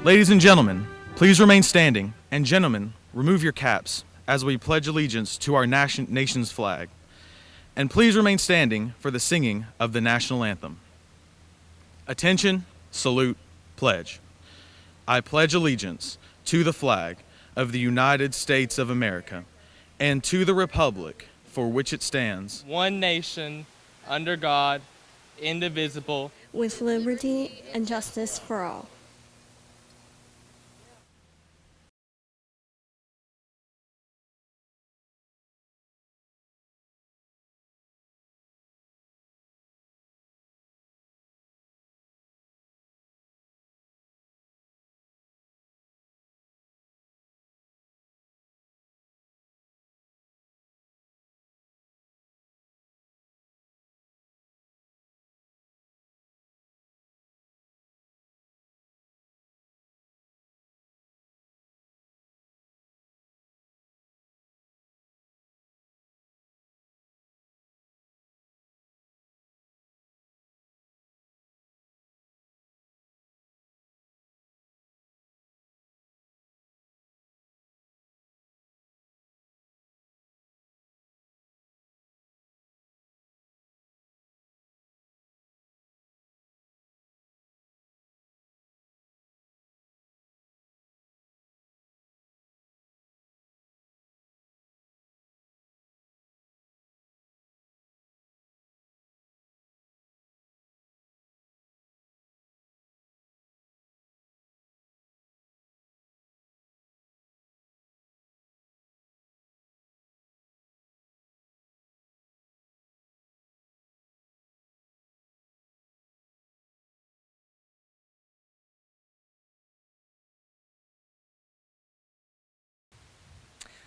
Ladies and gentlemen, please remain standing, and gentlemen, remove your caps as we pledge allegiance to our nation's flag. And please remain standing for the singing of the National Anthem. Attention, salute, pledge. I pledge allegiance to the flag of the United States of America and to the republic for which it stands, one nation, under God, indivisible, with liberty and justice for all.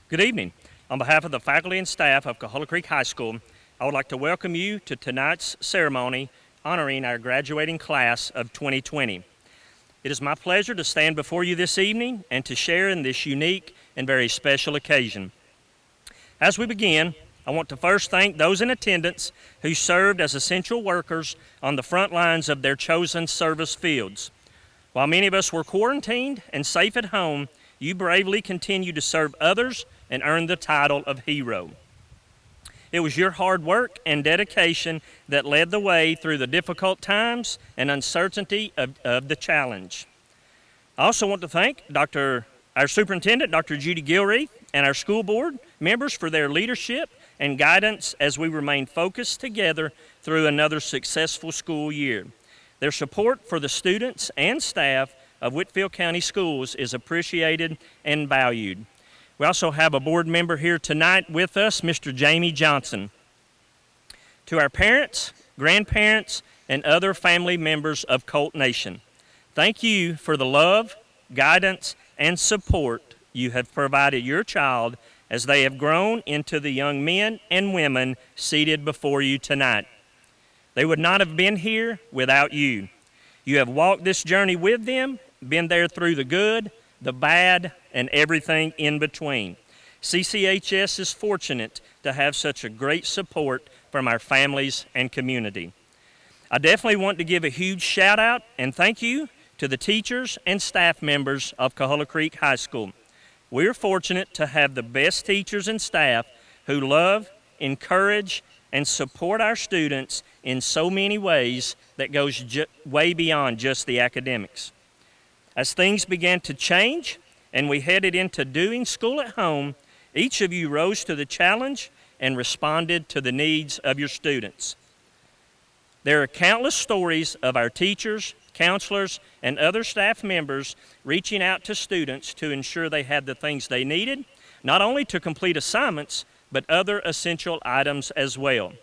Good evening. On behalf of the faculty and staff of Coahulla Creek High School, I would like to welcome you to tonight's ceremony honoring our graduating class of 2020. It is my pleasure to stand before you this evening and to share in this unique and very special occasion. As we begin, I want to first thank those in attendance who served as essential workers on the front lines of their chosen service fields. While many of us were quarantined and safe at home, you bravely continue to serve others and earn the title of hero. It was your hard work and dedication that led the way through the difficult times and uncertainty of the challenge. I also want to thank our superintendent, Dr. Judy Gilreath, and our school board members for their leadership and guidance as we remain focused together through another successful school year. Their support for the students and staff of Whitfield County Schools is appreciated and valued. We also have a board member here tonight with us, Mr. Jamie Johnson. To our parents, grandparents, and other family members of Colt Nation, thank you for the love, guidance, and support you have provided your child as they have grown into the young men and women seated before you tonight. They would not have been here without you. You have walked this journey with them, been there through the good, the bad, and everything in between. CCHS is fortunate to have such a great support from our families and community. I definitely want to give a huge shout out and thank you to the teachers and staff members of Coahulla Creek High School. We're fortunate to have the best teachers and staff who love, encourage, and support our students in so many ways that goes way beyond just the academics. As things began to change and we headed into doing school at home, each of you rose to the challenge and responded to the needs of your students. There are countless stories of our teachers, counselors, and other staff members reaching out to students to ensure they had the things they needed, not only to complete assignments, but other essential items as well.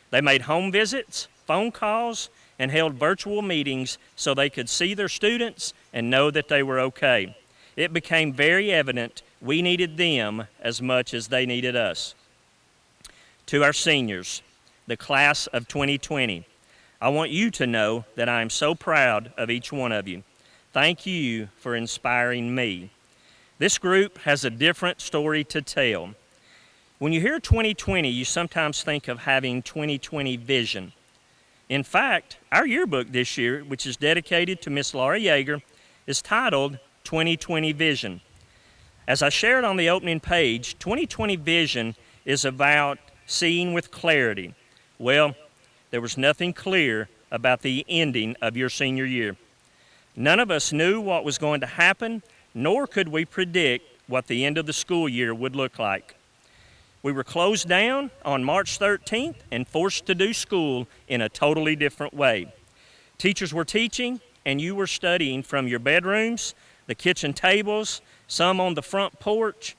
They made home visits, phone calls, and held virtual meetings so they could see their students and know that they were okay. It became very evident we needed them as much as they needed us. To our seniors, the class of 2020, I want you to know that I am so proud of each one of you. Thank you for inspiring me. This group has a different story to tell. When you hear 2020, you sometimes think of having 2020 vision. In fact, our yearbook this year, which is dedicated to Miss Laura Yeager, is titled 2020 Vision. As I shared on the opening page, 2020 Vision is about seeing with clarity. Well, there was nothing clear about the ending of your senior year. None of us knew what was going to happen, nor could we predict what the end of the school year would look like. We were closed down on March 13th and forced to do school in a totally different way. Teachers were teaching, and you were studying from your bedrooms, the kitchen tables, some on the front porch,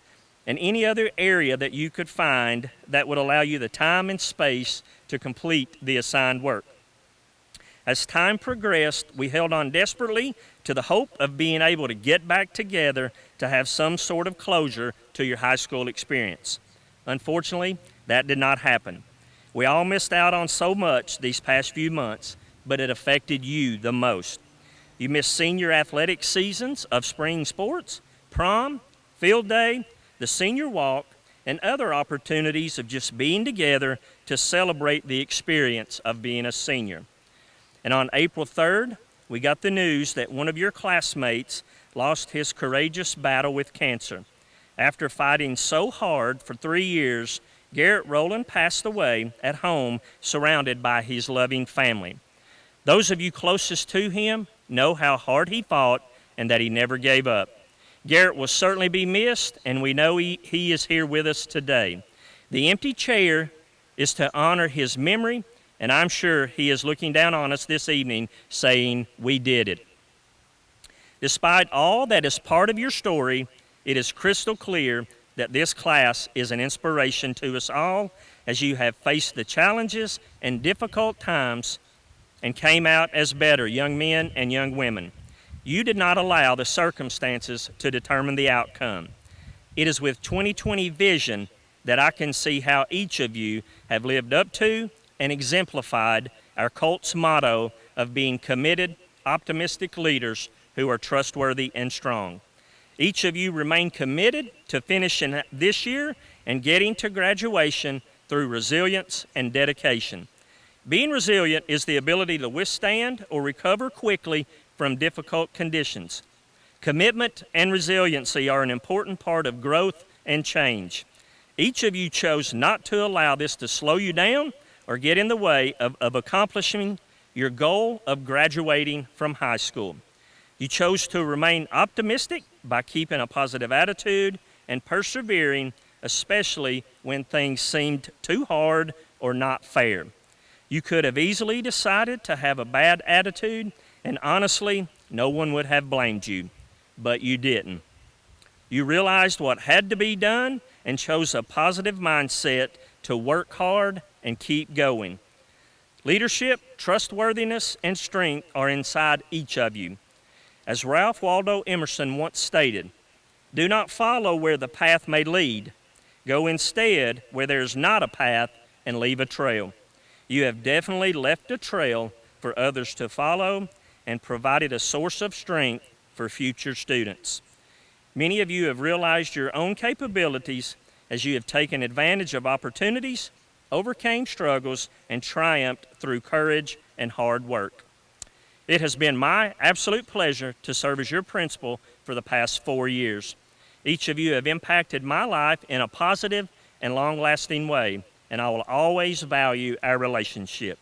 and any other area that you could find that would allow you the time and space to complete the assigned work. As time progressed, we held on desperately to the hope of being able to get back together to have some sort of closure to your high school experience. Unfortunately, that did not happen. We all missed out on so much these past few months, but it affected you the most. You missed senior athletic seasons of spring sports, prom, field day, the senior walk, and other opportunities of just being together to celebrate the experience of being a senior. And on April 3rd, we got the news that one of your classmates lost his courageous battle with cancer. After fighting so hard for 3 years, Garrett Rowland passed away at home surrounded by his loving family. Those of you closest to him know how hard he fought and that he never gave up. Garrett will certainly be missed, and we know he is here with us today. The empty chair is to honor his memory, and I'm sure he is looking down on us this evening saying, "We did it." Despite all that is part of your story, it is crystal clear that this class is an inspiration to us all as you have faced the challenges and difficult times and came out as better young men and young women. You did not allow the circumstances to determine the outcome. It is with 2020 Vision that I can see how each of you have lived up to and exemplified our cult's motto of being committed, optimistic leaders who are trustworthy and strong. Each of you remain committed to finishing this year and getting to graduation through resilience and dedication. Being resilient is the ability to withstand or recover quickly from difficult conditions. Commitment and resiliency are an important part of growth and change. Each of you chose not to allow this to slow you down or get in the way of accomplishing your goal of graduating from high school. You chose to remain optimistic by keeping a positive attitude and persevering, especially when things seemed too hard or not fair. You could have easily decided to have a bad attitude, and honestly, no one would have blamed you, but you didn't. You realized what had to be done and chose a positive mindset to work hard and keep going. Leadership, trustworthiness, and strength are inside each of you. As Ralph Waldo Emerson once stated, "Do not follow where the path may lead. Go instead where there is not a path and leave a trail." You have definitely left a trail for others to follow and provided a source of strength for future students. Many of you have realized your own capabilities as you have taken advantage of opportunities, overcame struggles, and triumphed through courage and hard work. It has been my absolute pleasure to serve as your principal for the past 4 years. Each of you have impacted my life in a positive and long-lasting way, and I will always value our relationship.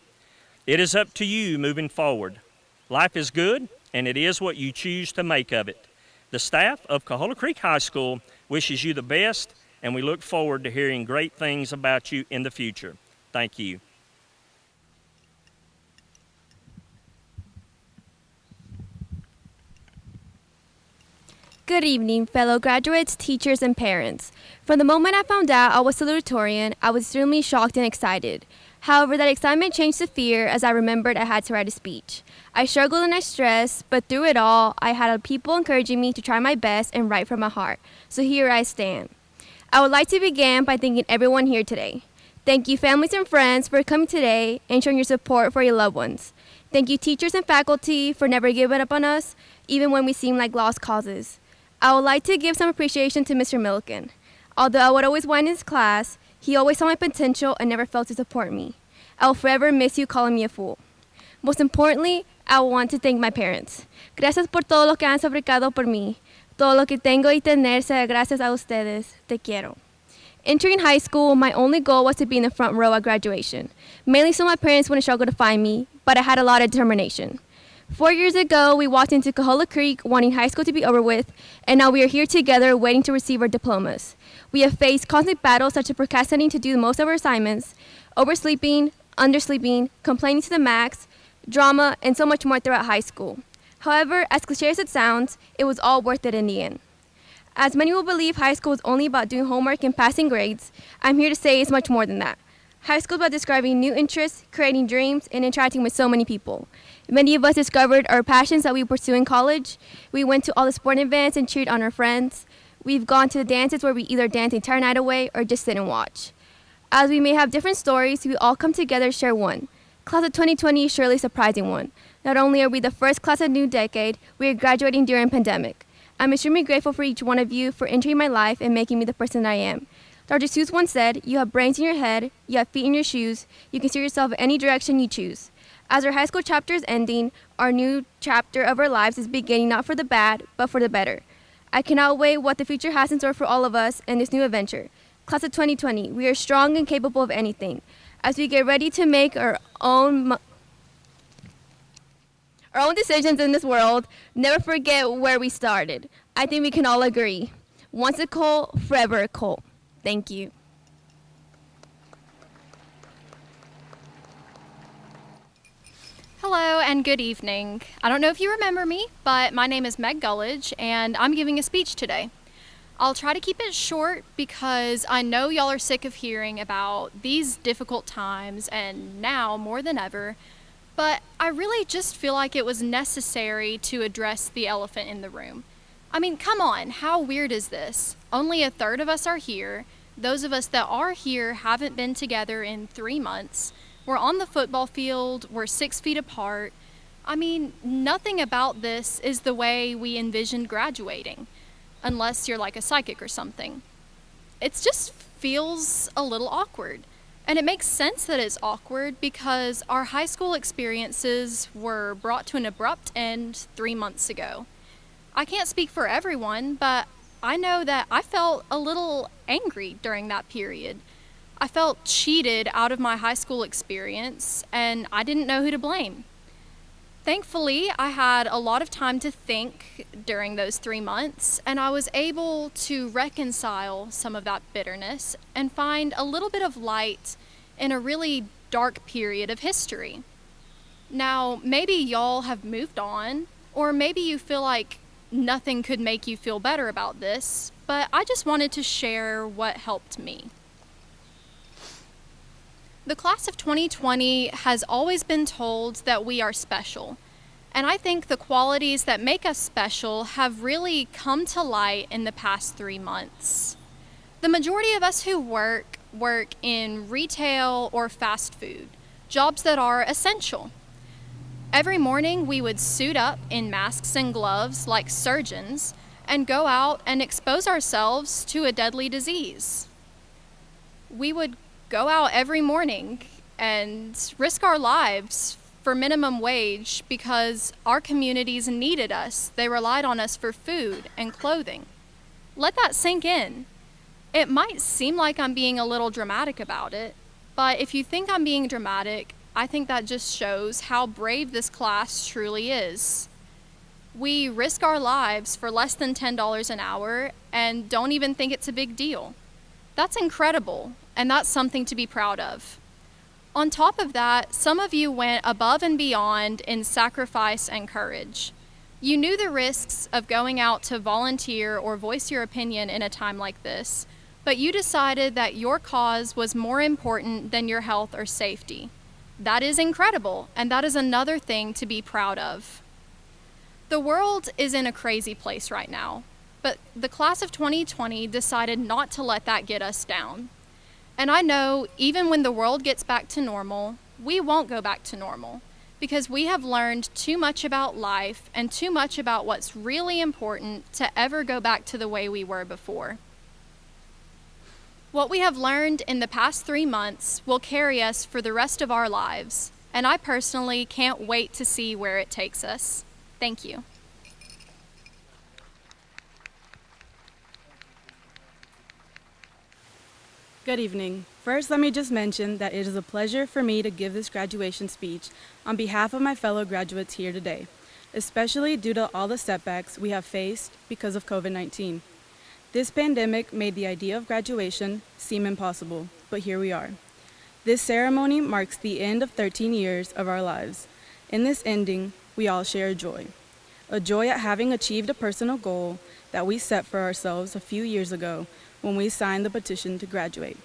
It is up to you moving forward. Life is good, and it is what you choose to make of it. The staff of Coahulla Creek High School wishes you the best, and we look forward to hearing great things about you in the future. Thank you. Good evening, fellow graduates, teachers, and parents. From the moment I found out I was valedictorian, I was extremely shocked and excited. However, that excitement changed to fear as I remembered I had to write a speech. I struggled and I stressed, but through it all, I had people encouraging me to try my best and write from my heart. So here I stand. I would like to begin by thanking everyone here today. Thank you, families and friends, for coming today and showing your support for your loved ones. Thank you, teachers and faculty, for never giving up on us, even when we seem like lost causes. I would like to give some appreciation to Mr. Milliken. Although I would always whine in his class, he always saw my potential and never failed to support me. I will forever miss you calling me a fool. Most importantly, I want to thank my parents. Gracias por todo lo que han sacrificado por mí. Todo lo que tengo y tener sea gracias a ustedes. Te quiero. Entering high school, my only goal was to be in the front row at graduation, mainly so my parents wouldn't struggle to find me, but I had a lot of determination. 4 years ago, we walked into Coahulla Creek wanting high school to be over with, and now we are here together waiting to receive our diplomas. We have faced constant battles such as procrastinating to do most of our assignments, oversleeping, undersleeping, complaining to the max, drama, and so much more throughout high school. However, as cliche as it sounds, it was all worth it in the end. As many will believe high school is only about doing homework and passing grades, I'm here to say it's much more than that. High school is about discovering new interests, creating dreams, and interacting with so many people. Many of us discovered our passions that we pursue in college. We went to all the sporting events and cheered on our friends. We've gone to the dances where we either dance the entire night away or just sit and watch. As we may have different stories, we all come together to share one. Class of 2020 is surely a surprising one. Not only are we the first class of the new decade, we are graduating during a pandemic. I'm extremely grateful for each one of you for entering my life and making me the person I am. Dr. Seuss once said, you have brains in your head, you have feet in your shoes, you can steer yourself in any direction you choose. As our high school chapter is ending, our new chapter of our lives is beginning not for the bad, but for the better. I cannot wait what the future has in store for all of us in this new adventure. Class of 2020, we are strong and capable of anything. As we get ready to make our own decisions in this world, never forget where we started. I think we can all agree. Once a Colt, forever a Colt. Thank you. Hello and good evening. I don't know if you remember me, but my name is Meg Gullidge and I'm giving a speech today. I'll try to keep it short because I know y'all are sick of hearing about these difficult times and now more than ever, but I really just feel like it was necessary to address the elephant in the room. I mean, come on, how weird is this? Only a third of us are here. Those of us that are here haven't been together in 3 months. We're on the football field, we're 6 feet apart. I mean, nothing about this is the way we envisioned graduating, unless you're like a psychic or something. It just feels a little awkward. And it makes sense that it's awkward because our high school experiences were brought to an abrupt end 3 months ago. I can't speak for everyone, but I know that I felt a little angry during that period. I felt cheated out of my high school experience, and I didn't know who to blame. Thankfully, I had a lot of time to think during those 3 months, and I was able to reconcile some of that bitterness and find a little bit of light in a really dark period of history. Now, maybe y'all have moved on, or maybe you feel like nothing could make you feel better about this, but I just wanted to share what helped me. The class of 2020 has always been told that we are special, and I think the qualities that make us special have really come to light in the past 3 months. The majority of us who work in retail or fast food, jobs that are essential. Every morning we would suit up in masks and gloves like surgeons and go out and expose ourselves to a deadly disease. We would go out every morning and risk our lives for minimum wage because our communities needed us. They relied on us for food and clothing. Let that sink in. It might seem like I'm being a little dramatic about it, but if you think I'm being dramatic, I think that just shows how brave this class truly is. We risk our lives for less than $10 an hour and don't even think it's a big deal. That's incredible, and that's something to be proud of. On top of that, some of you went above and beyond in sacrifice and courage. You knew the risks of going out to volunteer or voice your opinion in a time like this, but you decided that your cause was more important than your health or safety. That is incredible, and that is another thing to be proud of. The world is in a crazy place right now, but the class of 2020 decided not to let that get us down. And I know even when the world gets back to normal, we won't go back to normal because we have learned too much about life and too much about what's really important to ever go back to the way we were before. What we have learned in the past 3 months will carry us for the rest of our lives, and I personally can't wait to see where it takes us. Thank you. Good evening. First, let me just mention that it is a pleasure for me to give this graduation speech on behalf of my fellow graduates here today, especially due to all the setbacks we have faced because of COVID-19. This pandemic made the idea of graduation seem impossible, but here we are. This ceremony marks the end of 13 years of our lives. In this ending, we all share a joy at having achieved a personal goal that we set for ourselves a few years ago when we signed the petition to graduate.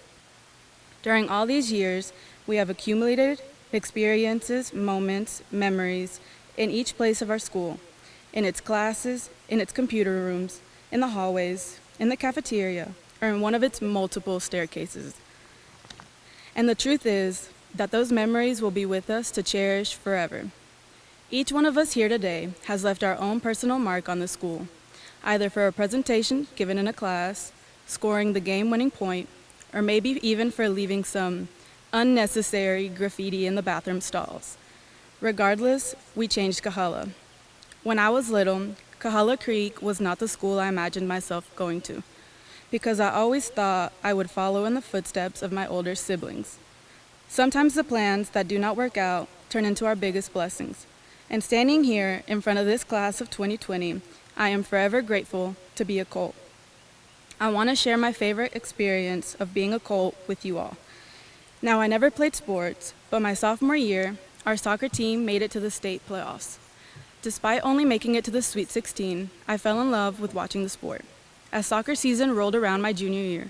During all these years, we have accumulated experiences, moments, memories in each place of our school, in its classes, in its computer rooms, in the hallways, in the cafeteria, or in one of its multiple staircases. And the truth is that those memories will be with us to cherish forever. Each one of us here today has left our own personal mark on the school, either for a presentation given in a class, scoring the game-winning point, or maybe even for leaving some unnecessary graffiti in the bathroom stalls. Regardless, we changed Coahulla. When I was little, Coahulla Creek was not the school I imagined myself going to, because I always thought I would follow in the footsteps of my older siblings. Sometimes the plans that do not work out turn into our biggest blessings. And standing here in front of this class of 2020, I am forever grateful to be a Colt. I want to share my favorite experience of being a Colt with you all. Now, I never played sports, but my sophomore year, our soccer team made it to the state playoffs. Despite only making it to the Sweet 16, I fell in love with watching the sport. As soccer season rolled around my junior year,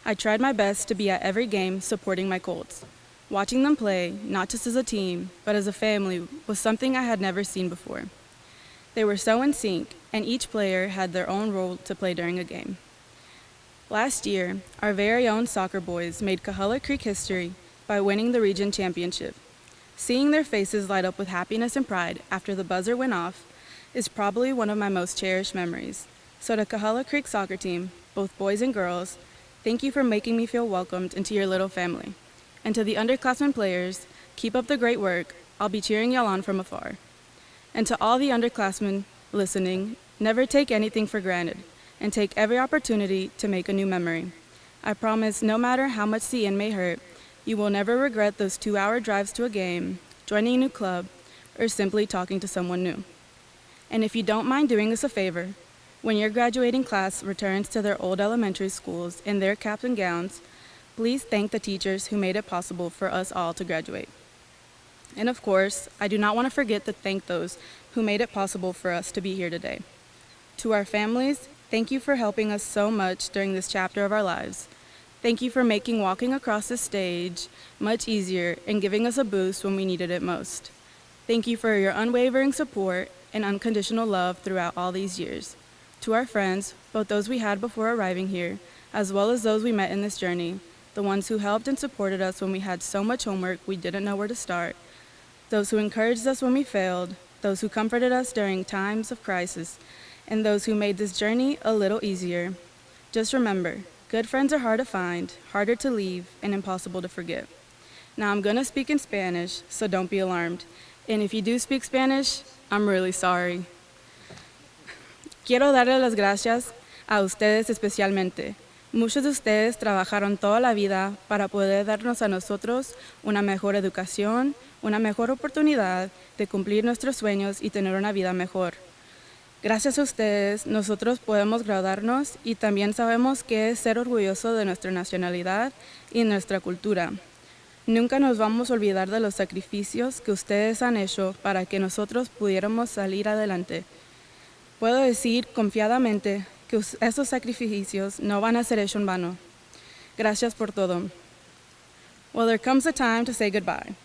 I tried my best to be at every game supporting my Colts. Watching them play, not just as a team, but as a family, was something I had never seen before. They were so in sync, and each player had their own role to play during a game. Last year, our very own soccer boys made Coahulla Creek history by winning the region championship. Seeing their faces light up with happiness and pride after the buzzer went off is probably one of my most cherished memories. So to Coahulla Creek soccer team, both boys and girls, thank you for making me feel welcomed into your little family. And to the underclassmen players, keep up the great work. I'll be cheering y'all on from afar. And to all the underclassmen listening, never take anything for granted and take every opportunity to make a new memory. I promise no matter how much the end may hurt, you will never regret those 2-hour drives to a game, joining a new club, or simply talking to someone new. And if you don't mind doing us a favor, when your graduating class returns to their old elementary schools in their caps and gowns, please thank the teachers who made it possible for us all to graduate. And of course, I do not want to forget to thank those who made it possible for us to be here today. To our families, thank you for helping us so much during this chapter of our lives. Thank you for making walking across the stage much easier and giving us a boost when we needed it most. Thank you for your unwavering support and unconditional love throughout all these years. To our friends, both those we had before arriving here, as well as those we met in this journey, the ones who helped and supported us when we had so much homework we didn't know where to start, those who encouraged us when we failed, those who comforted us during times of crisis, and those who made this journey a little easier. Just remember, good friends are hard to find, harder to leave, and impossible to forget. Now I'm gonna speak in Spanish, so don't be alarmed. And if you do speak Spanish, I'm really sorry. Quiero darle las gracias a ustedes especialmente. Muchos de ustedes trabajaron toda la vida para poder darnos a nosotros una mejor educación, una mejor oportunidad de cumplir nuestros sueños y tener una vida mejor. Gracias a ustedes, nosotros podemos graduarnos y también sabemos qué es ser orgulloso de nuestra nacionalidad y nuestra cultura. Nunca nos vamos a olvidar de los sacrificios que ustedes han hecho para que nosotros pudiéramos salir adelante. Puedo decir confiadamente que esos sacrificios no van a ser hechos en vano. Gracias por todo. Well, there comes a time to say goodbye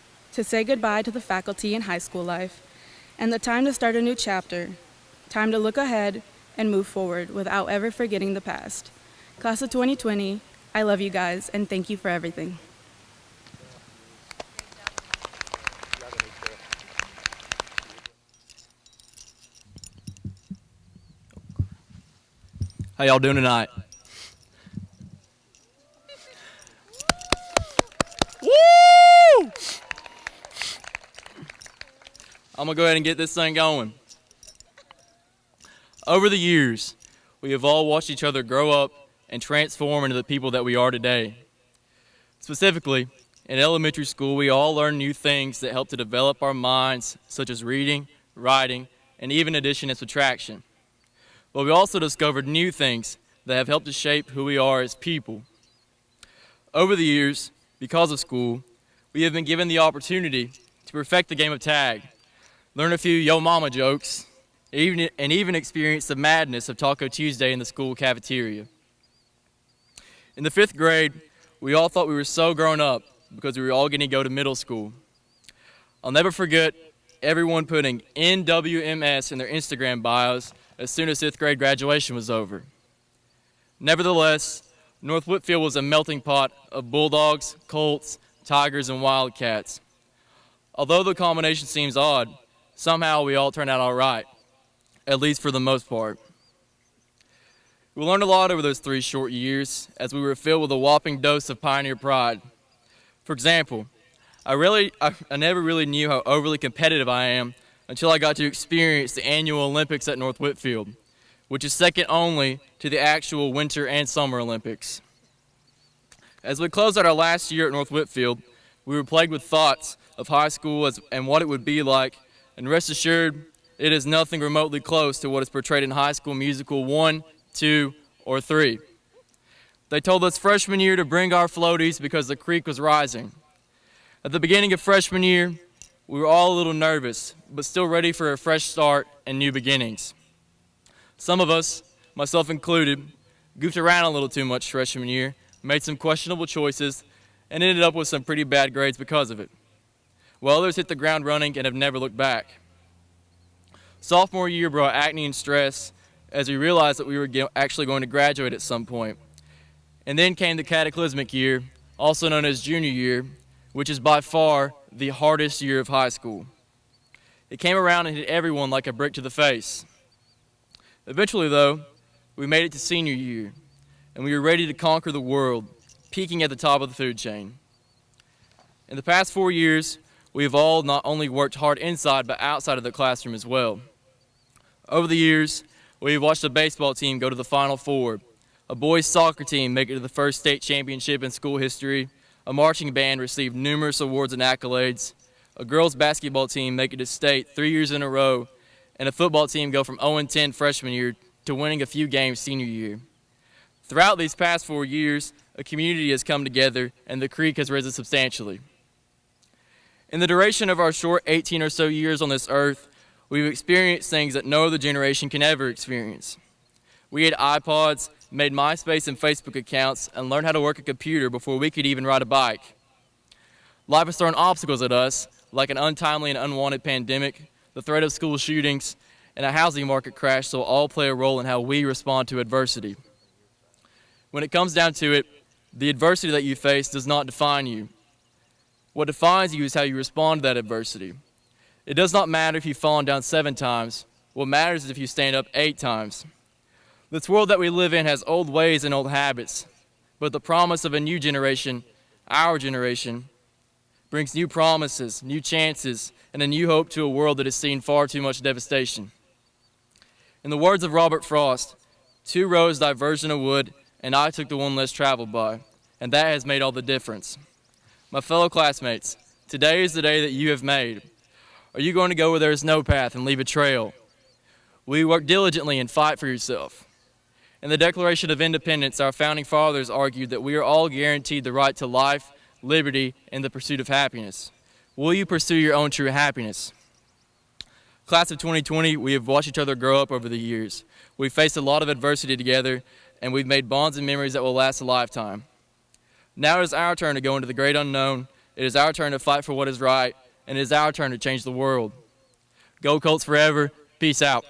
to the faculty in high school life, and the time to start a new chapter, time to look ahead and move forward without ever forgetting the past. Class of 2020, I love you guys, and thank you for everything. How y'all doing tonight? Woo! I'm gonna go ahead and get this thing going. Over the years, we have all watched each other grow up and transform into the people that we are today. Specifically, in elementary school, we all learn new things that help to develop our minds, such as reading, writing, and even addition and subtraction. But we also discovered new things that have helped to shape who we are as people. Over the years, because of school, we have been given the opportunity to perfect the game of tag, learn a few yo mama jokes, and even experience the madness of Taco Tuesday in the school cafeteria. In the 5th grade, we all thought we were so grown up because we were all going to go to middle school. I'll never forget everyone putting NWMS in their Instagram bios as soon as 5th grade graduation was over. Nevertheless, North Whitfield was a melting pot of Bulldogs, Colts, Tigers, and Wildcats. Although the combination seems odd, somehow we all turned out all right, at least for the most part. We learned a lot over those 3 short years as we were filled with a whopping dose of pioneer pride. For example, I never really knew how overly competitive I am until I got to experience the annual Olympics at North Whitfield, which is second only to the actual Winter and Summer Olympics. As we closed out our last year at North Whitfield, we were plagued with thoughts of high school and what it would be like, and rest assured, it is nothing remotely close to what is portrayed in High School Musical 1, 2, or 3. They told us freshman year to bring our floaties because the creek was rising. At the beginning of freshman year, we were all a little nervous, but still ready for a fresh start and new beginnings. Some of us, myself included, goofed around a little too much freshman year, made some questionable choices, and ended up with some pretty bad grades because of it, while others hit the ground running and have never looked back. Sophomore year brought acne and stress as we realized that we were actually going to graduate at some point. And then came the cataclysmic year, also known as junior year, which is by far the hardest year of high school. It came around and hit everyone like a brick to the face. Eventually, though, we made it to senior year, and we were ready to conquer the world, peaking at the top of the food chain. In the past 4 years, we have all not only worked hard inside, but outside of the classroom as well. Over the years, we have watched a baseball team go to the Final Four, a boys soccer team make it to the first state championship in school history, a marching band receive numerous awards and accolades, a girls basketball team make it to state 3 years in a row, and a football team go from 0-10 freshman year to winning a few games senior year. Throughout these past 4 years, a community has come together and the creek has risen substantially. In the duration of our short 18 or so years on this earth, we've experienced things that no other generation can ever experience. We had iPods, made MySpace and Facebook accounts, and learned how to work a computer before we could even ride a bike. Life has thrown obstacles at us, like an untimely and unwanted pandemic, the threat of school shootings, and a housing market crash, so all play a role in how we respond to adversity. When it comes down to it, the adversity that you face does not define you. What defines you is how you respond to that adversity. It does not matter if you've fallen down 7 times. What matters is if you stand up 8 times. This world that we live in has old ways and old habits, but the promise of a new generation, our generation, brings new promises, new chances, and a new hope to a world that has seen far too much devastation. In the words of Robert Frost, 2 roads diverged in a wood, and I took the one less traveled by, and that has made all the difference. My fellow classmates, today is the day that you have made. Are you going to go where there is no path and leave a trail? Will you work diligently and fight for yourself? In the Declaration of Independence, our founding fathers argued that we are all guaranteed the right to life, liberty, and the pursuit of happiness. Will you pursue your own true happiness? Class of 2020, we have watched each other grow up over the years. We've faced a lot of adversity together, and we've made bonds and memories that will last a lifetime. Now it is our turn to go into the great unknown. It is our turn to fight for what is right, and it is our turn to change the world. Go Colts forever. Peace out.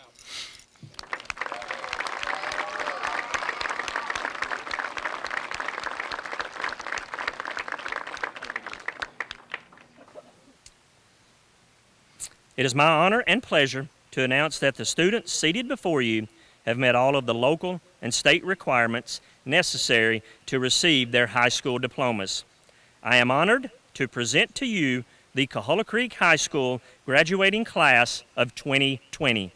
It is my honor and pleasure to announce that the students seated before you have met all of the local and state requirements necessary to receive their high school diplomas. I am honored to present to you the Coahulla Creek High School graduating class of 2020.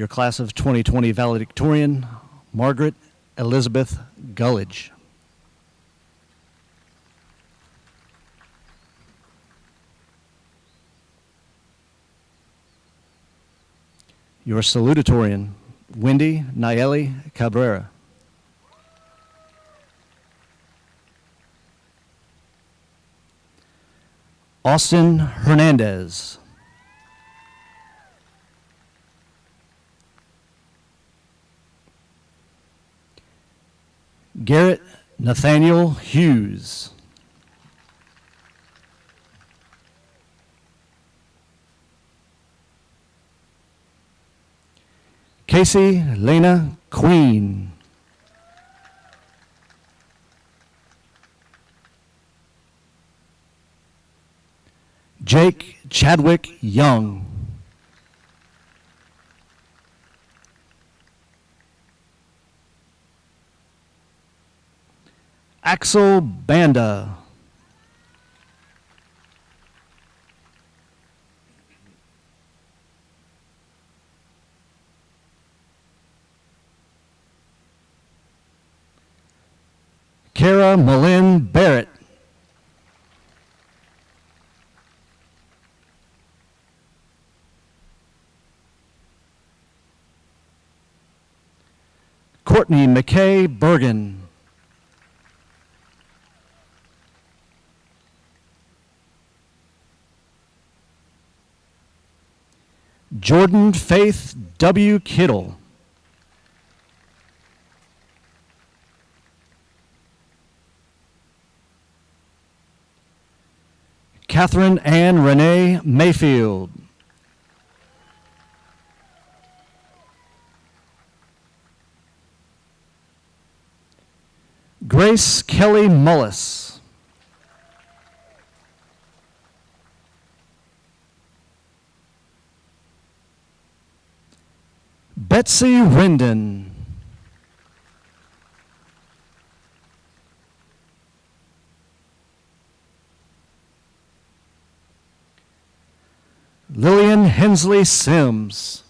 Your class of 2020 valedictorian, Margaret Elizabeth Gullidge. Your salutatorian, Wendy Nayeli Cabrera. Austin Hernandez. Garrett Nathaniel Hughes. Casey Lena Queen. Jake Chadwick Young. Axel Banda. Kara Malin Barrett. Courtney McKay Bergen. Jordan Faith W. Kittle. Catherine Ann Renee Mayfield. Grace Kelly Mullis. Betsy Winden. Lillian Hensley Sims.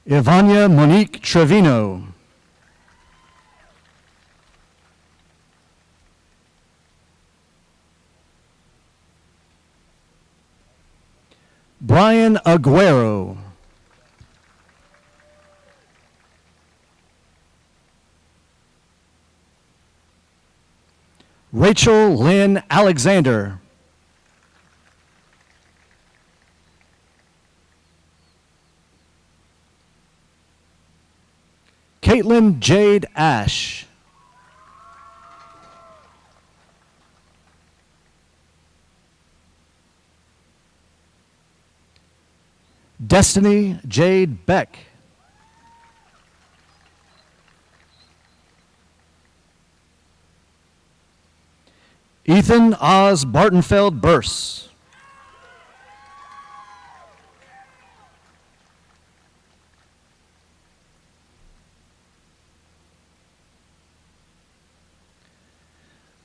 Ivania Monique Trevino. Brian Aguero. Rachel Lynn Alexander. Caitlin Jade Ash. Destiny Jade Beck. Ethan Oz Bartenfeld Burse.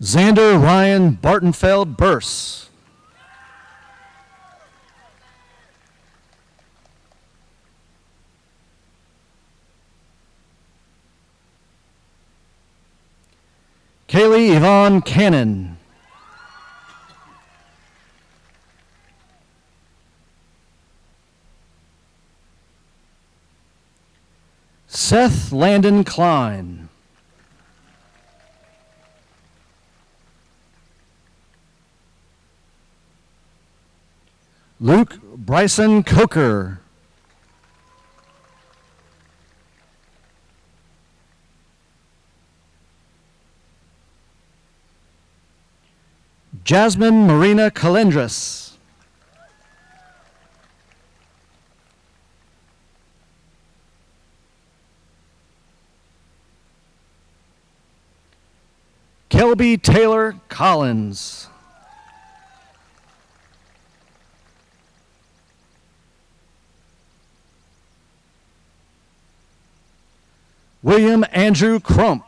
Xander Ryan Bartenfeld Burse. Kaylee Yvonne Cannon. Seth Landon Klein. Luke Bryson Coker. Jasmine Marina Calendris. Kelby Taylor Collins. William Andrew Crump.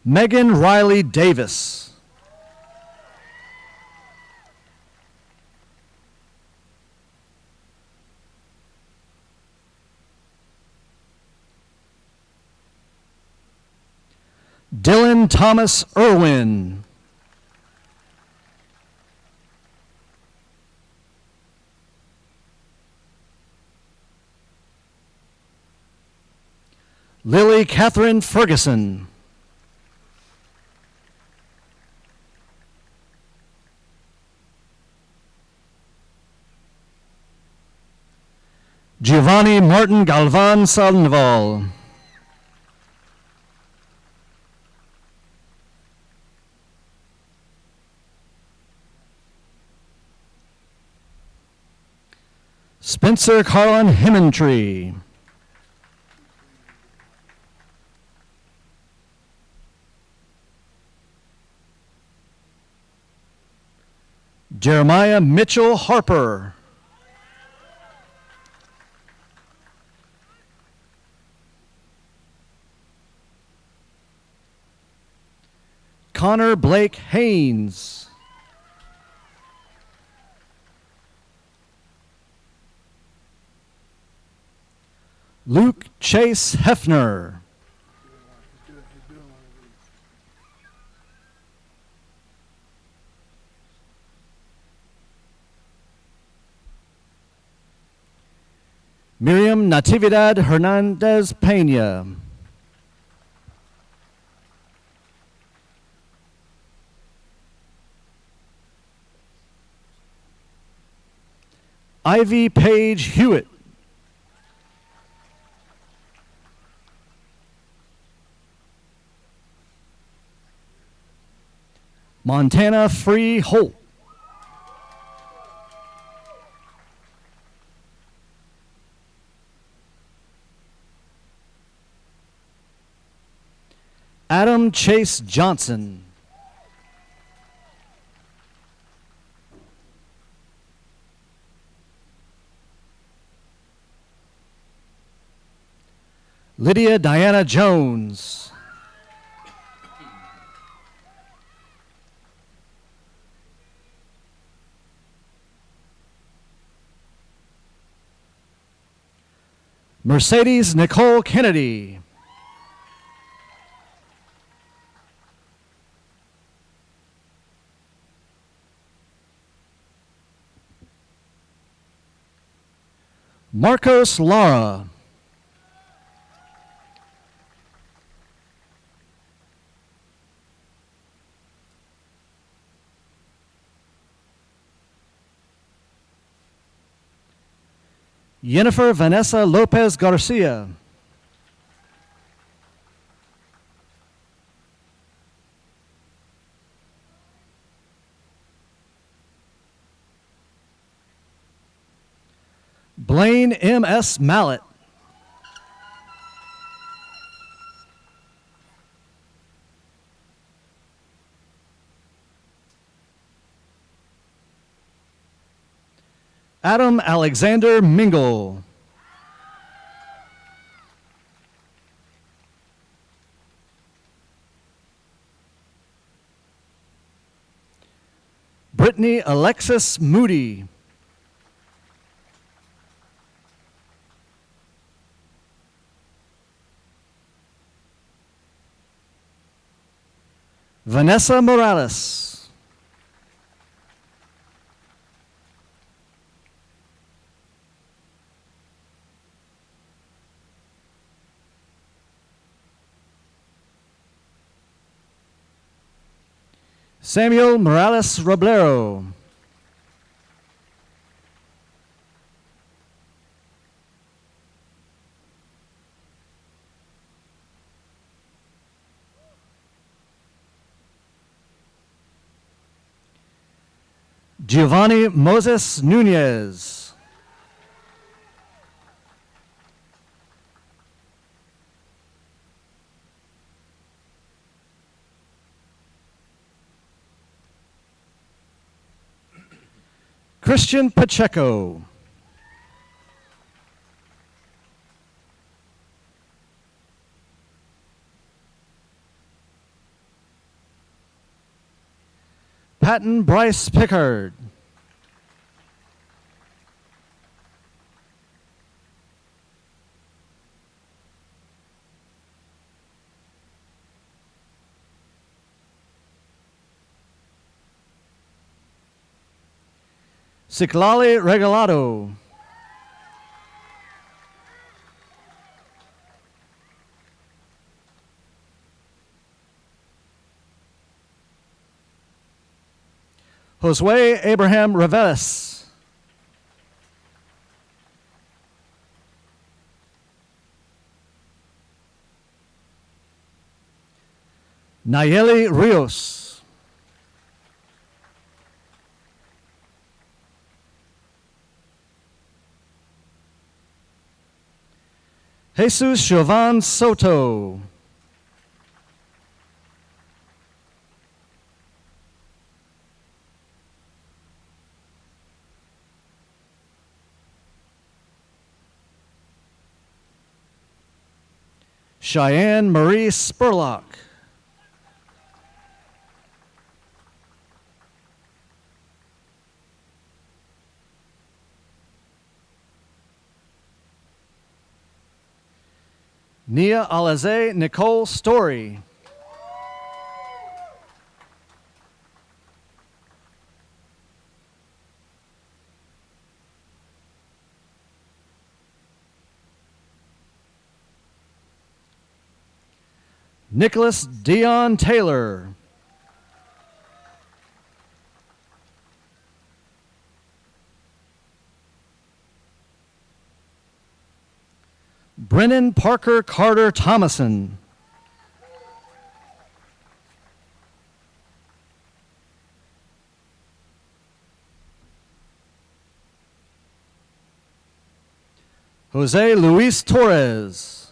Megan Riley Davis. Dylan Thomas Irwin. Lily Catherine Ferguson. Giovanni Martin Galvan Sandoval. Spencer Carlin Himmentree. Jeremiah Mitchell Harper. Connor Blake Haynes. Luke Chase Hefner. Miriam Natividad Hernandez Pena. Ivy Page Hewitt. Montana Free Holt. Adam Chase Johnson. Lydia Diana Jones. Mercedes Nicole Kennedy. Marcos Lara. Jennifer Vanessa Lopez Garcia. Blaine M.S. Mallet. Adam Alexander Mingle. Brittany Alexis Moody. Vanessa Morales. Samuel Morales Roblero. Giovanni Moses Nunez. Christian Pacheco. Patton Bryce Pickard. Ciclali Regalado. Josue Abraham Reveles. Nayeli Rios. Jesus Jovan Soto. Cheyenne Marie Spurlock. Nia Alize Nicole Story. Nicholas Dion Taylor. Brennan Parker Carter Thomason. Jose Luis Torres.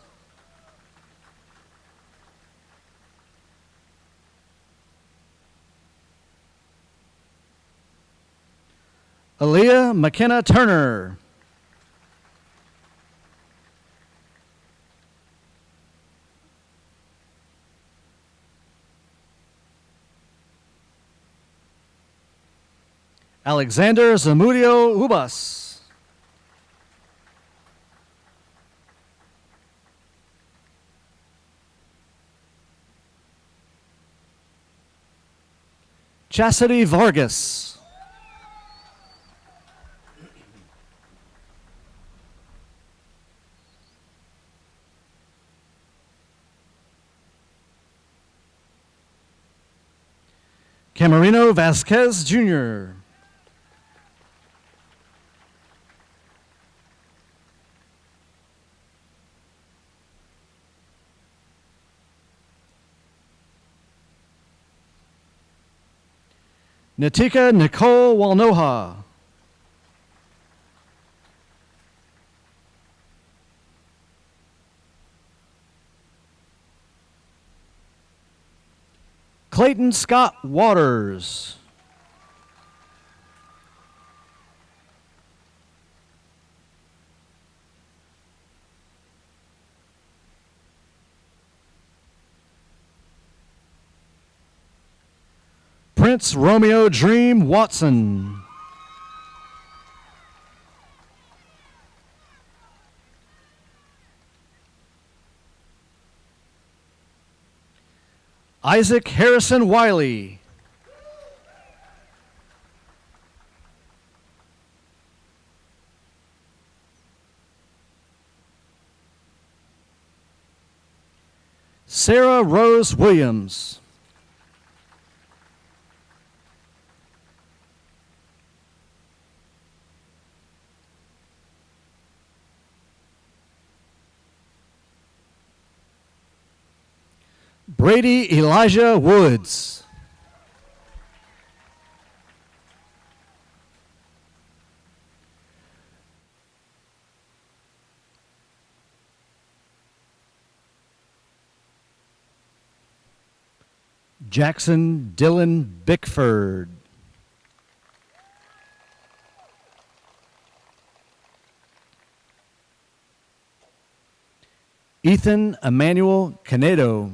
Aaliyah McKenna Turner. Alexander Zamudio Ubas. Chastity Vargas. Camarino Vasquez Jr. Natika Nicole Walnoha. Clayton Scott Waters. Prince Romeo Dream Watson. Isaac Harrison Wiley. Sarah Rose Williams. Brady Elijah Woods. Jackson Dylan Bickford. Ethan Emmanuel Canedo.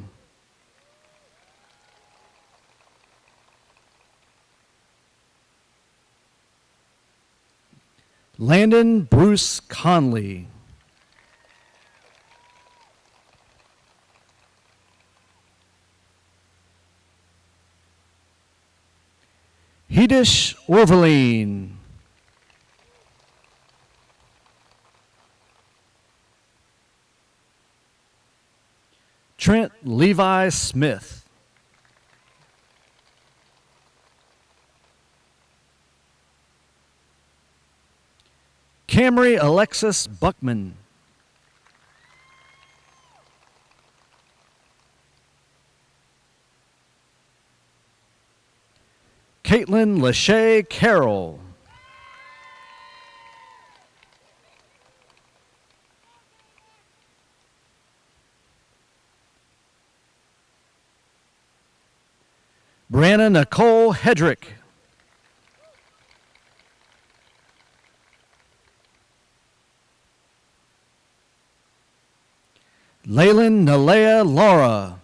Landon Bruce Conley. Hedish Orvaline. Trent Levi Smith. Camry Alexis Buckman. Caitlin Lachey Carroll. Brianna Nicole Hedrick. Leyland Nalea Laura.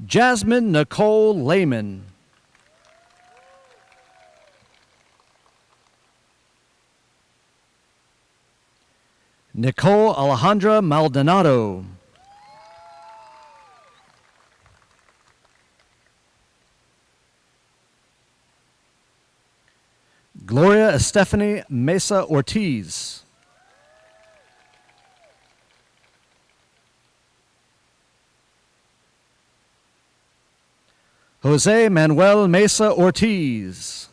Jasmine Nicole Lehman. Nicole Alejandra Maldonado. Gloria Estefany Mesa Ortiz. Jose Manuel Mesa Ortiz.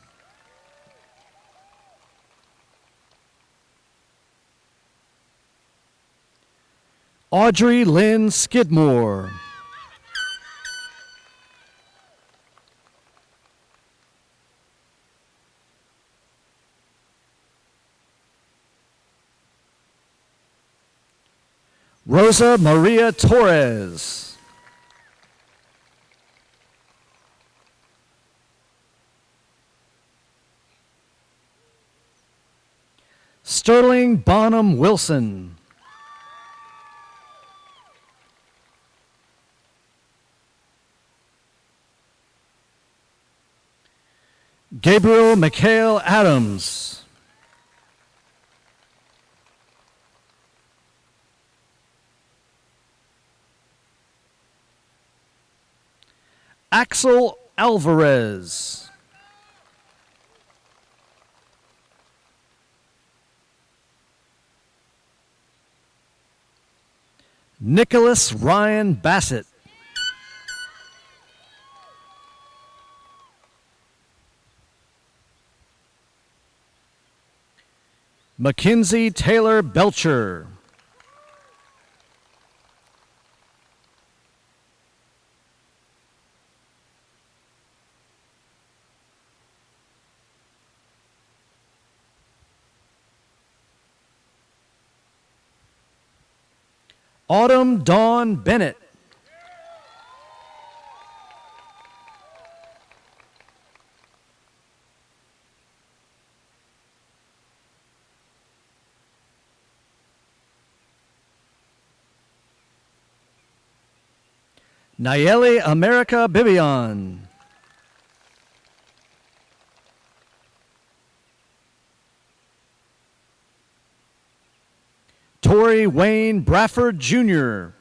Audrey Lynn Skidmore. Rosa Maria Torres. Sterling Bonham Wilson. Gabriel Mikhail Adams. Axel Alvarez. Nicholas Ryan Bassett. Mackenzie Taylor Belcher. Autumn Dawn Bennett. Nayeli America Bibian. Torrey Wayne Bradford Jr.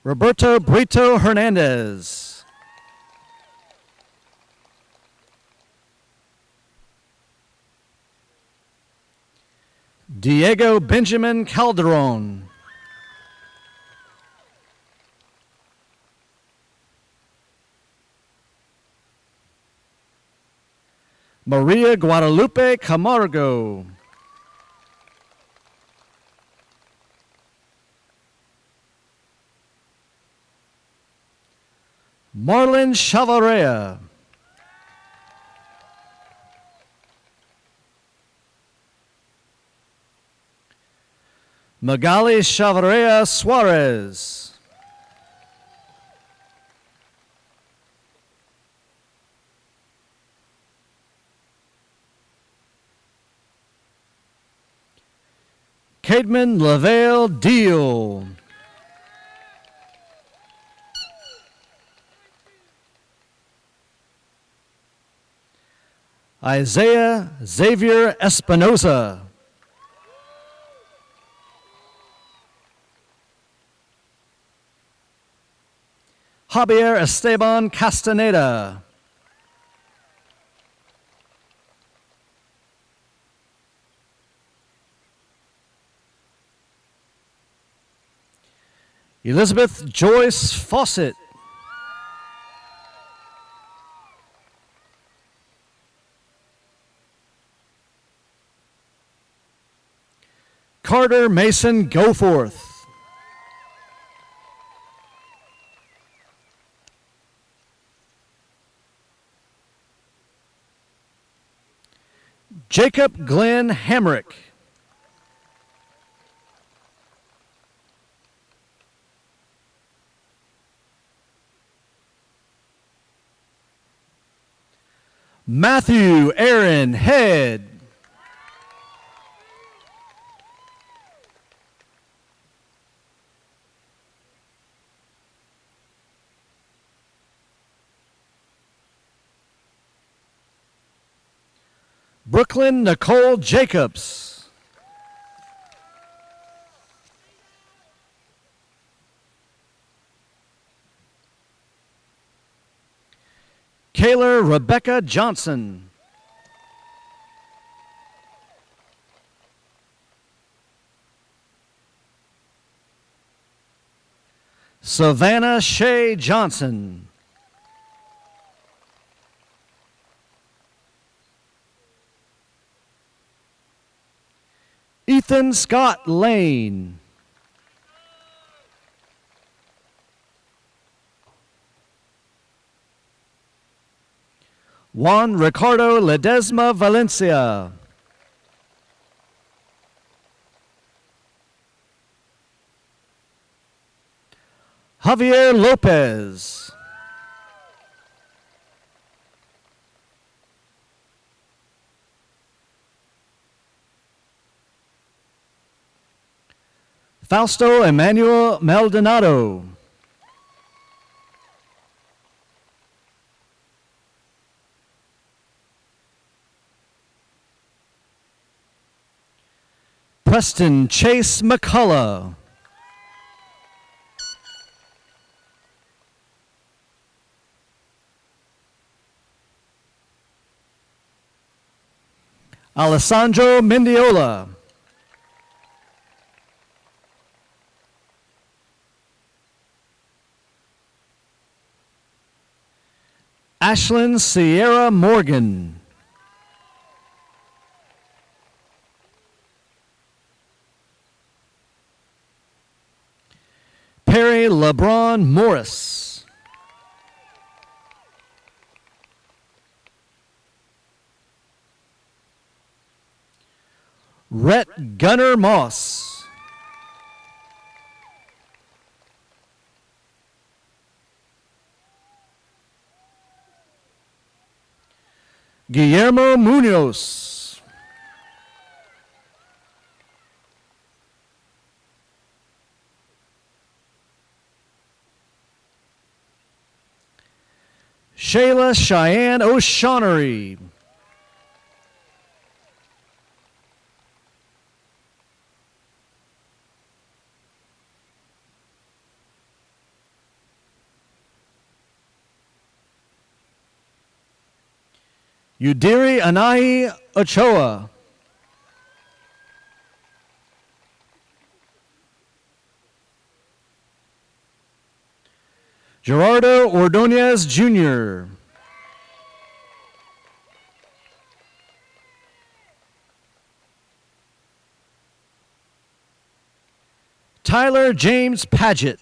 Roberto Brito Hernandez. Diego Benjamin Calderon. Maria Guadalupe Camargo. Marlon Chavarria. Magali Chavarria Suarez. Cademan Lavelle Deal. Isaiah Xavier Espinoza. Javier Esteban Castaneda. Elizabeth Joyce Fawcett. Carter Mason Goforth. Jacob Glenn Hamrick. Matthew Aaron Head. Brooklyn Nicole Jacobs. Kayla Rebecca Johnson. Savannah Shea Johnson. Ethan Scott Lane. Juan Ricardo Ledesma Valencia. Javier Lopez. Fausto Emmanuel Maldonado. Preston Chase McCullough. Alessandro Mendiola. Ashlyn Sierra Morgan. Perry LeBron Morris. Rhett Gunner Moss. Guillermo Munoz. Shayla Cheyenne O'Shaughnessy. Udiri Anahi Ochoa. Gerardo Ordonez Jr. Tyler James Paget.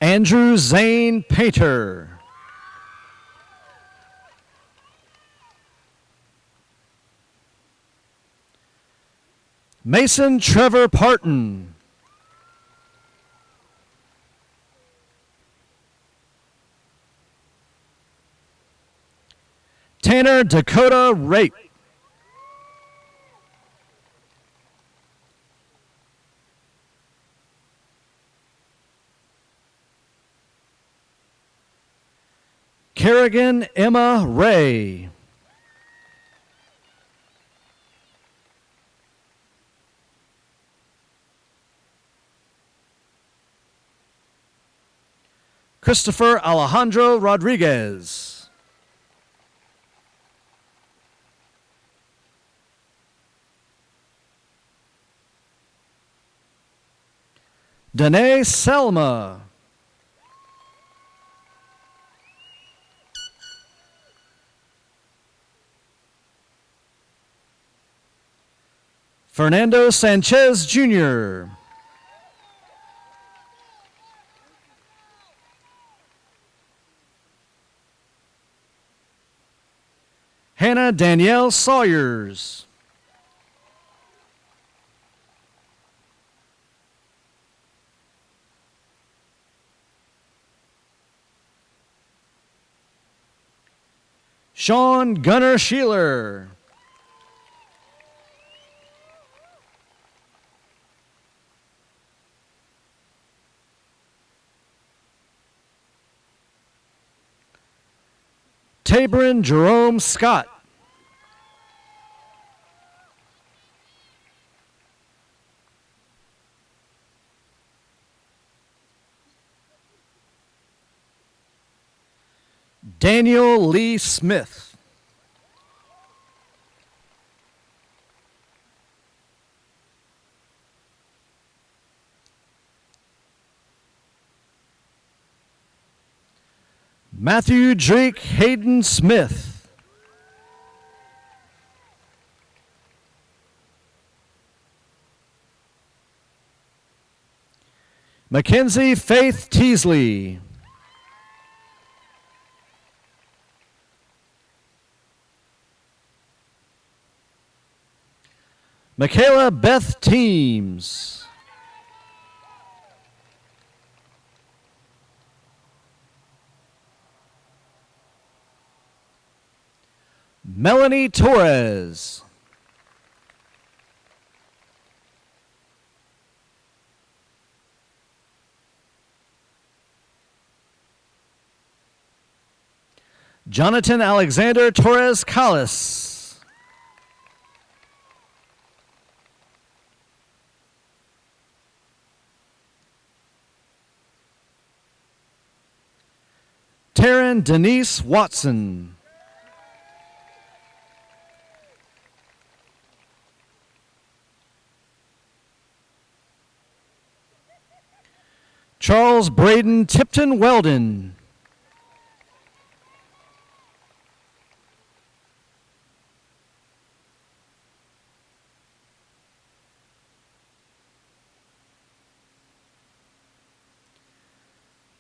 Andrew Zane Painter. Mason Trevor Parton. Tanner Dakota Rape. Kerrigan Emma Ray. Christopher Alejandro Rodriguez. Danae Selma. Fernando Sanchez Jr. Hannah Danielle Sawyers. Sean Gunnar Sheeler. Tabron Jerome Scott. Daniel Lee Smith. Matthew Drake Hayden Smith. Mackenzie Faith Teasley. Michaela Beth Teams. Melanie Torres. Jonathan Alexander Torres Callis. Taryn Denise Watson. Charles Braden Tipton Weldon.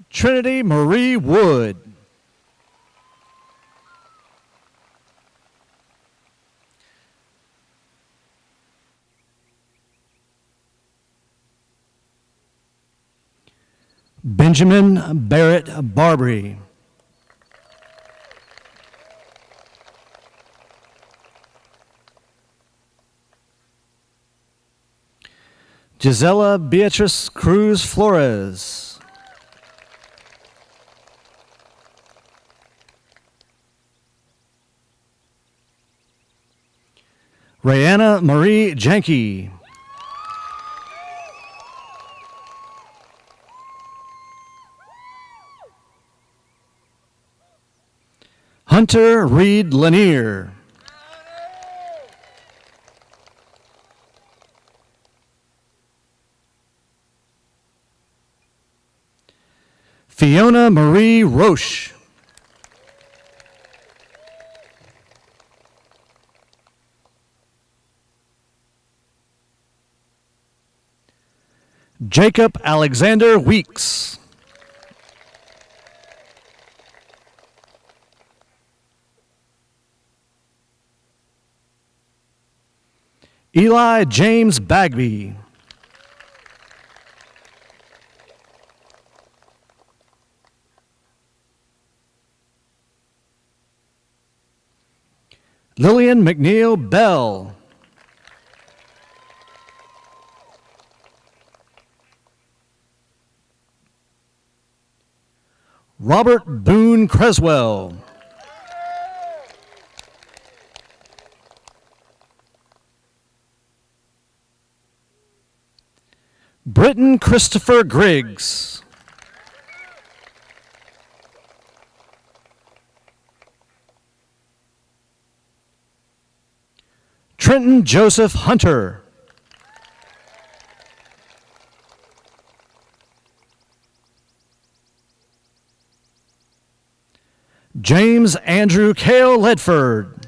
Trinity Marie Wood. Benjamin Barrett Barbary. Gisela Beatrice Cruz Flores. Rayanna Marie Janke. Hunter Reed Lanier. Fiona Marie Roche. Jacob Alexander Weeks. Eli James Bagby. Lillian McNeil Bell. Robert Boone Creswell. Britton Christopher Griggs. Trenton Joseph Hunter. James Andrew Cale Ledford.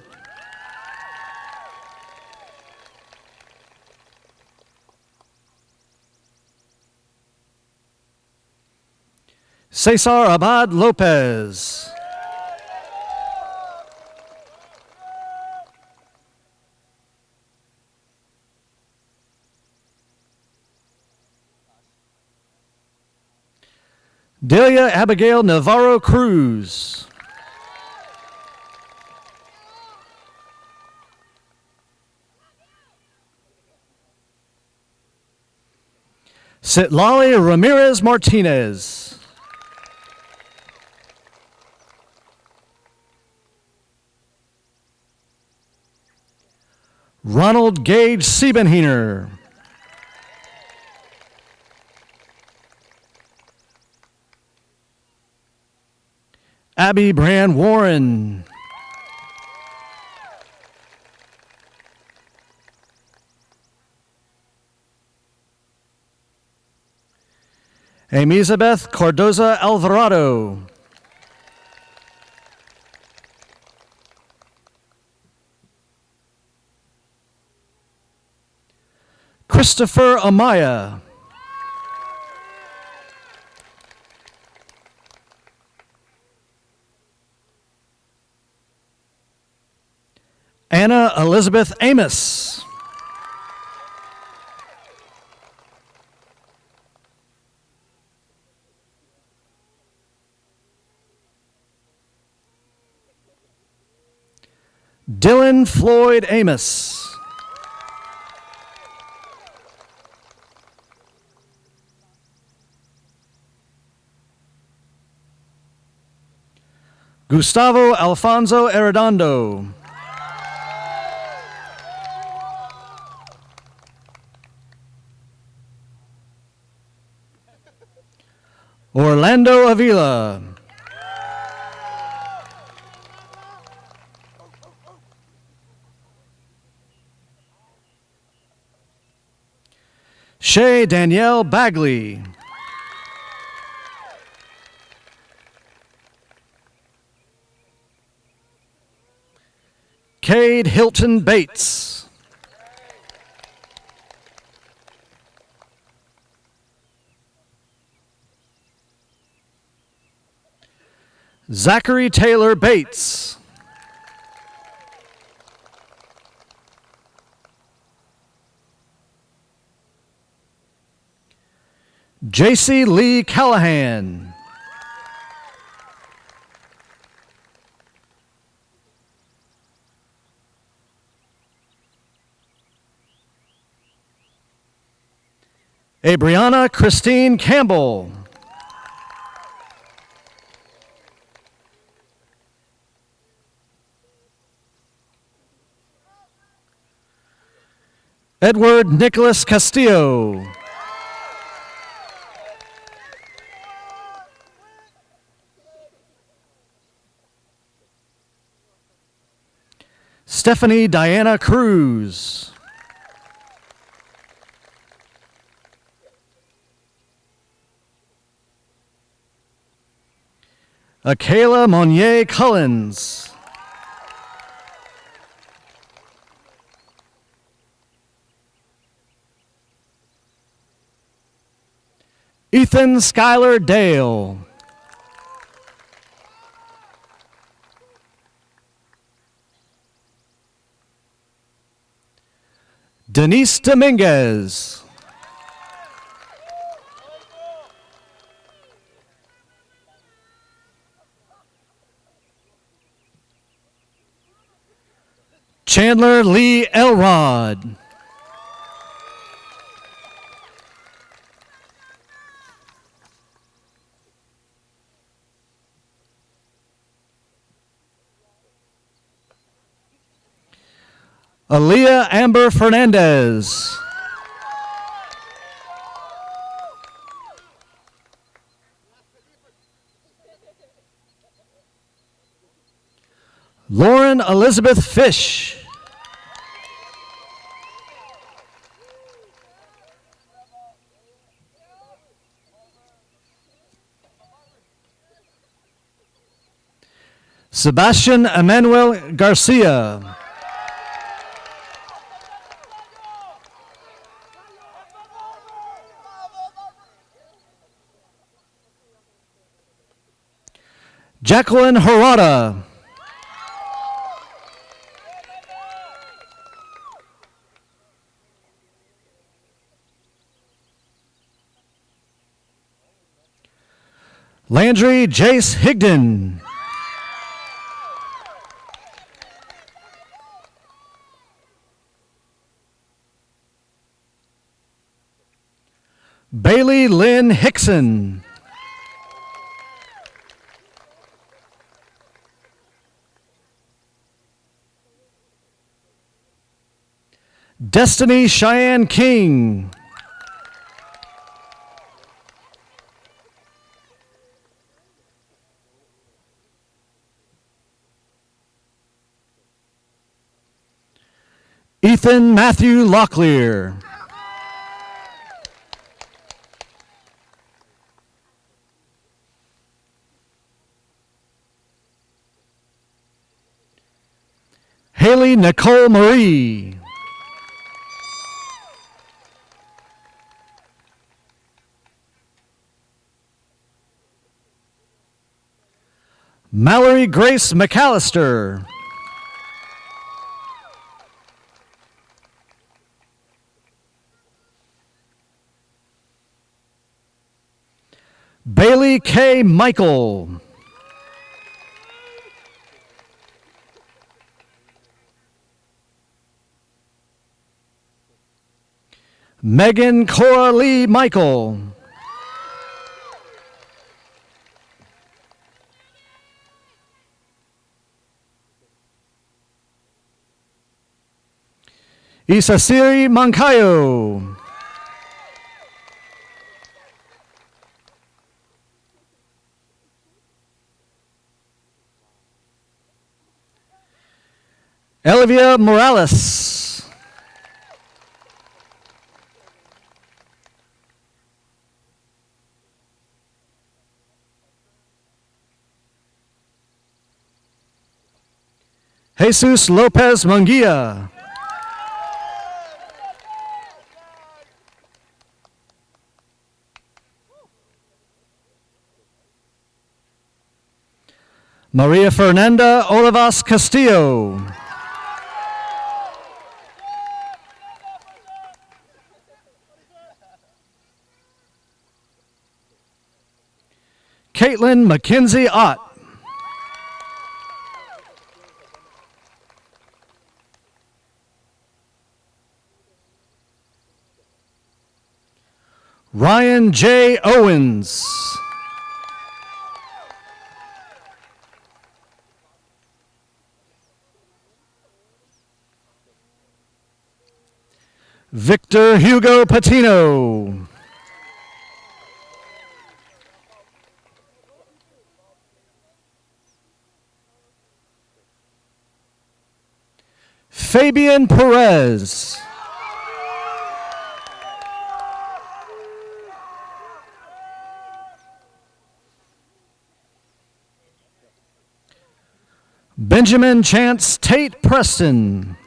Cesar Abad Lopez. Delia Abigail Navarro Cruz. Citlali Ramirez Martinez. Ronald Gage Siebenhiener. Abby Brand Warren. Amizabeth Cardoza Alvarado. Christopher Amaya. Anna Elizabeth Amos. Dylan Floyd Amos. Gustavo Alfonso Arredondo. Orlando Avila. Shay Danielle Bagley. Cade Hilton Bates. Zachary Taylor Bates. J.C. Lee Callahan. Abriana Christine Campbell. Edward Nicholas Castillo. Stephanie Diana Cruz. Akayla Monnier Cullens. Ethan Schuyler Dale. Denise Dominguez. Chandler Lee Elrod. Aaliyah Amber Fernandez. Lauren Elizabeth Fish. Sebastian Emmanuel Garcia. Jacqueline Harada. Landry Jace Higdon. Bailey Lynn Hickson. Destiny Cheyenne King. Ethan Matthew Locklear. Haley Nicole Marie. Mallory Grace McAllister. Bailey K. Michael. Megan Cora Lee Michael. Isasiri Mancayo. Elvia Morales. Jesus Lopez Munguia. Maria Fernanda Olivas Castillo. Caitlin McKenzie Ott. Ryan J. Owens. Victor Hugo Patino. Fabian Perez. Benjamin Chance Tate Preston.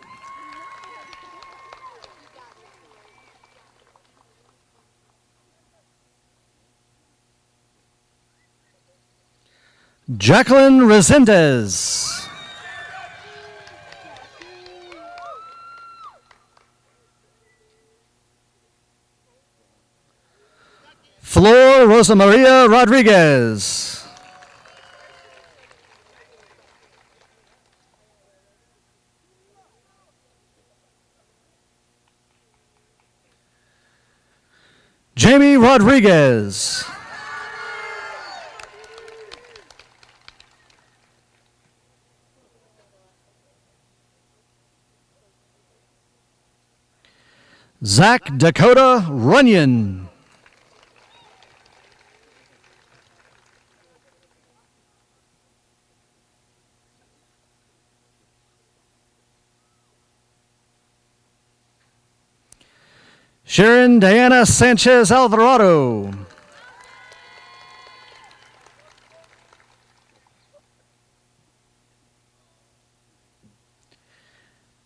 Jacqueline Resendez. Flor Rosa Maria Rodriguez. Jamie Rodriguez. Zach Dakota Runyon. Sharon Diana Sanchez Alvarado.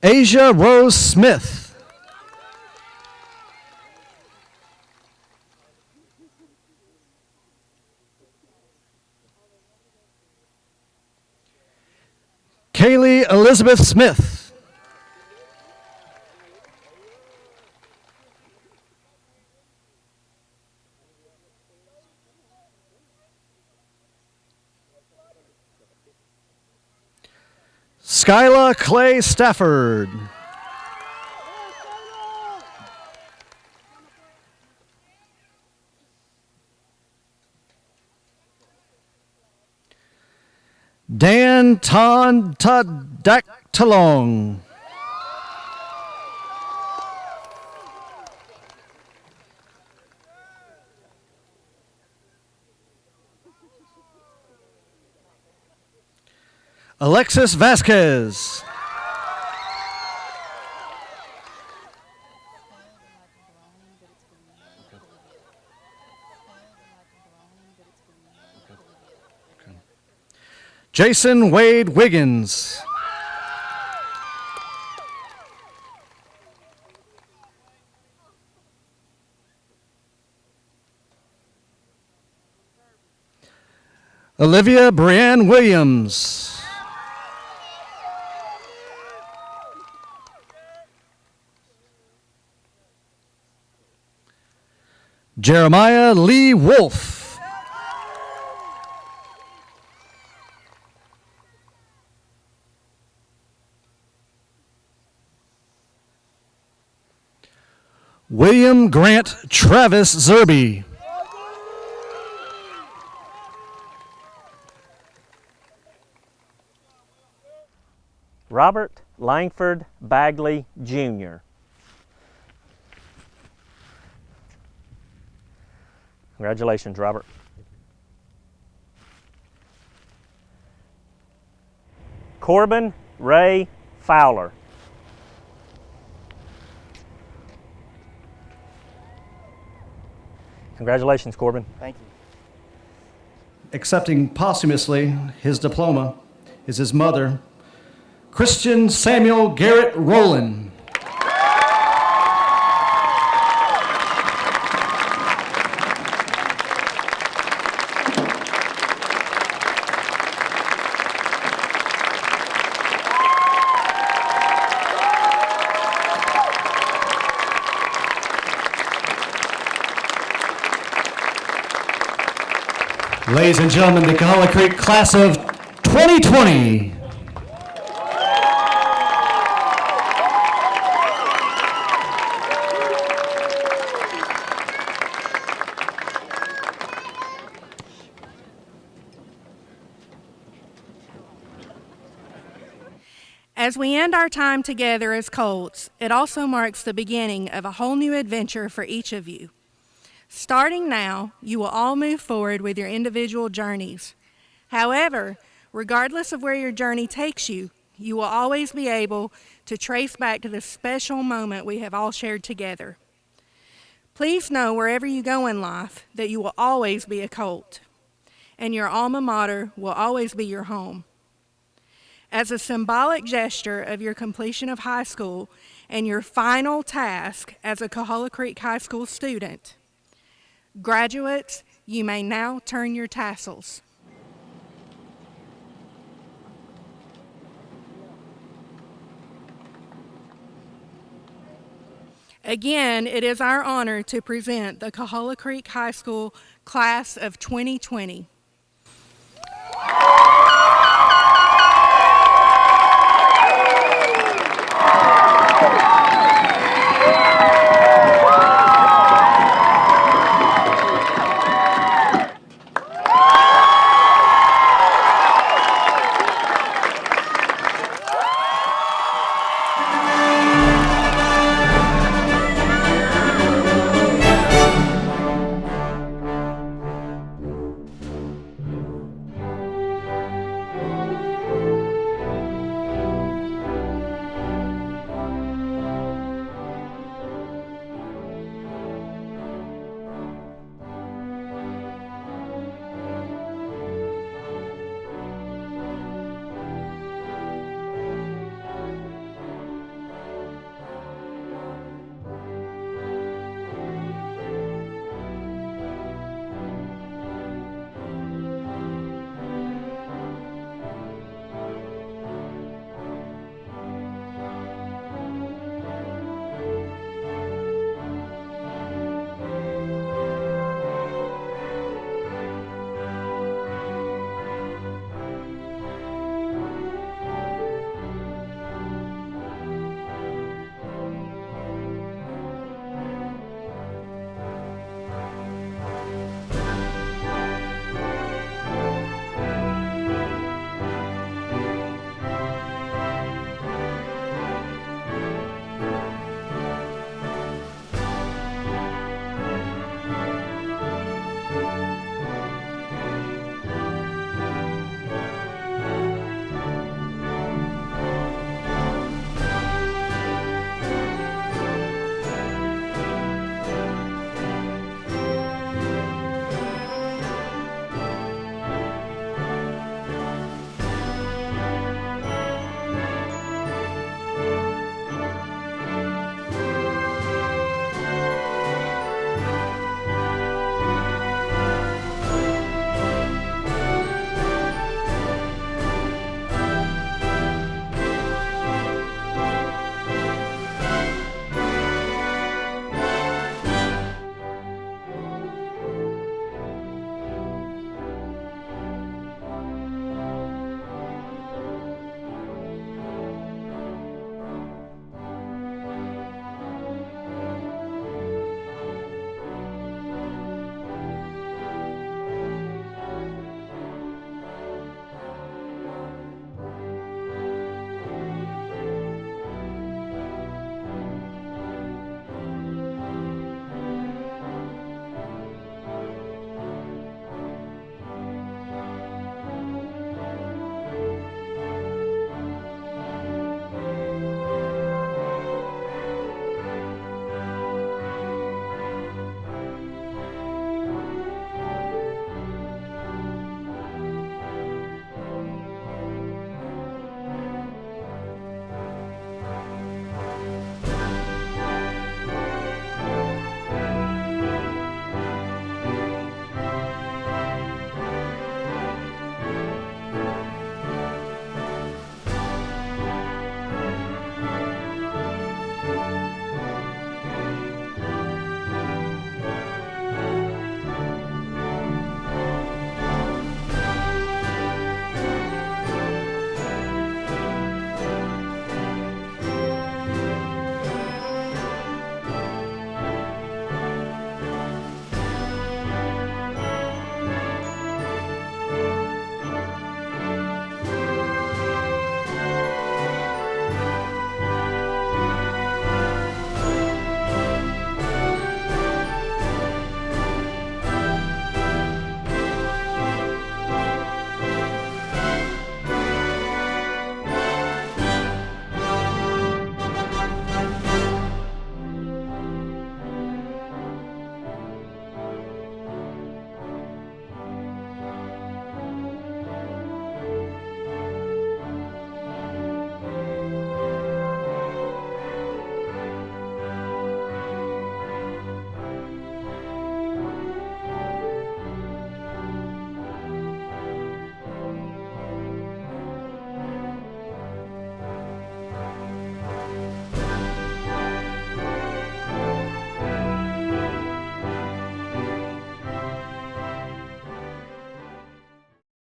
Asia Rose Smith. Kaylee Elizabeth Smith. Skyla Clay Stafford. Dan Ton Tadaktalong. Alexis Vasquez. Jason Wade Wiggins. Olivia Brianne Williams. Jeremiah Lee Wolf. William Grant Travis Zerby. Robert Langford Bagley, Jr. Congratulations, Robert. Corbin Ray Fowler. Congratulations, Corbin. Thank you. Accepting posthumously his diploma is his mother, Christian Samuel Garrett Rowland. Ladies and gentlemen, the Coahulla Creek class of 2020. As we end our time together as Colts, it also marks the beginning of a whole new adventure for each of you. Starting now, you will all move forward with your individual journeys. However, regardless of where your journey takes you, you will always be able to trace back to the special moment we have all shared together. Please know wherever you go in life that you will always be a Colt, and your alma mater will always be your home. As a symbolic gesture of your completion of high school and your final task as a Coahulla Creek High School student, graduates, you may now turn your tassels. Again, it is our honor to present the Coahulla Creek High School class of 2020.